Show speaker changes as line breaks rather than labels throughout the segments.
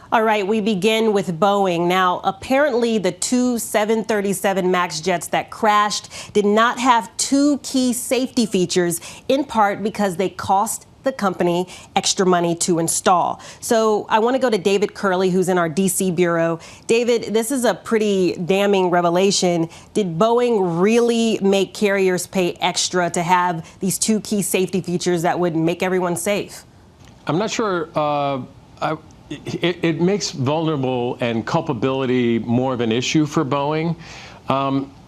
All right, we begin with Boeing. Now, apparently the two 737 MAX jets that crashed did not have two key safety features, in part because they cost the company extra money to install. So I want to go to David Curley, who's in our DC bureau. David, this is a pretty damning revelation. Did Boeing really make carriers pay extra to have these two key safety features that would make everyone safe?
I'm not sure. It makes vulnerable and culpability more of an issue for Boeing.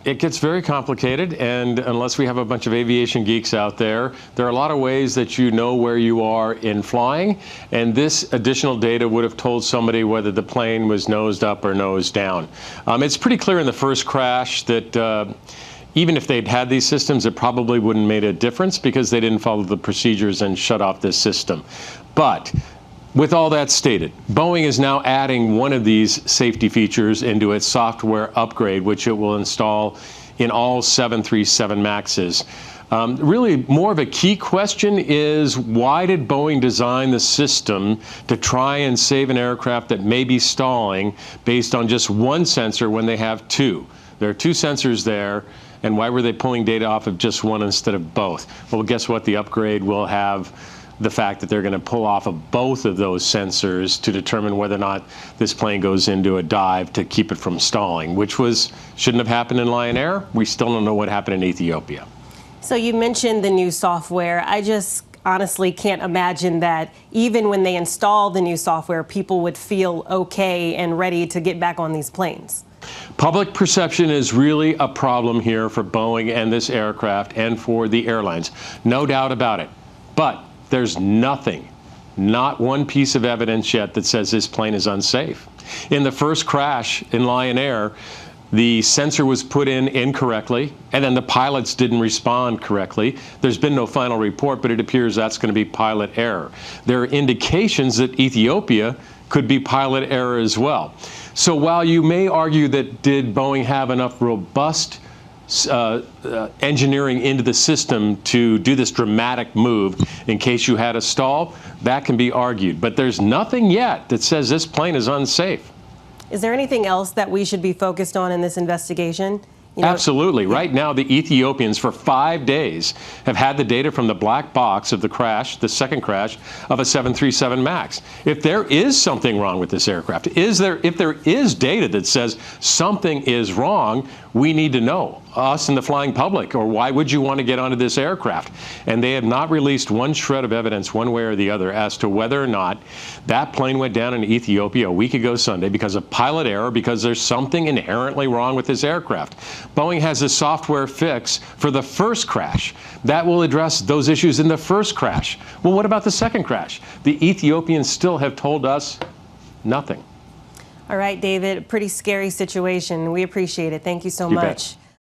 It gets very complicated, and unless we have a bunch of aviation geeks out there, there are a lot of ways that you know where you are in flying, and this additional data would have told somebody whether the plane was nosed up or nosed down. It's pretty clear in the first crash that even if they'd had these systems, it probably wouldn't have made a difference because they didn't follow the procedures and shut off this system. But with all that stated, Boeing is now adding one of these safety features into its software upgrade, which it will install in all 737 MAXs. Really, more of a key question is, why did Boeing design the system to try and save an aircraft that may be stalling based on just one sensor when they have two? There are two sensors there, and why were they pulling data off of just one instead of both? Well, guess what? The upgrade will have the fact that they're going to pull off of both of those sensors to determine whether or not this plane goes into a dive to keep it from stalling, which shouldn't have happened in Lion Air. We still don't know what happened in Ethiopia.
So you mentioned the new software. I just honestly can't imagine that even when they install the new software, people would feel okay and ready to get back on these planes.
Public perception is really a problem here for Boeing and this aircraft and for the airlines. No doubt about it. But there's nothing, not one piece of evidence yet that says this plane is unsafe. In the first crash in Lion Air, the sensor was put in incorrectly, and then the pilots didn't respond correctly. There's been no final report, but it appears that's going to be pilot error. There are indications that Ethiopia could be pilot error as well. So while you may argue that did Boeing have enough robust engineering into the system to do this dramatic move in case you had a stall, that can be argued. But there's nothing yet that says this plane is unsafe.
Is there anything else that we should be focused on in this investigation?
Absolutely. Right now, the Ethiopians for 5 days have had the data from the black box of the crash, the second crash of a 737 MAX. If there is something wrong with this aircraft, if there is data that says something is wrong, we need to know, us and the flying public, or why would you want to get onto this aircraft? And they have not released one shred of evidence one way or the other as to whether or not that plane went down in Ethiopia a week ago Sunday because of pilot error, because there's something inherently wrong with this aircraft. Boeing has a software fix for the first crash that will address those issues in the first crash. Well, what about the second crash? The Ethiopians still have told us nothing.
All right, David, pretty scary situation. We appreciate it. Thank you so much.
Bet.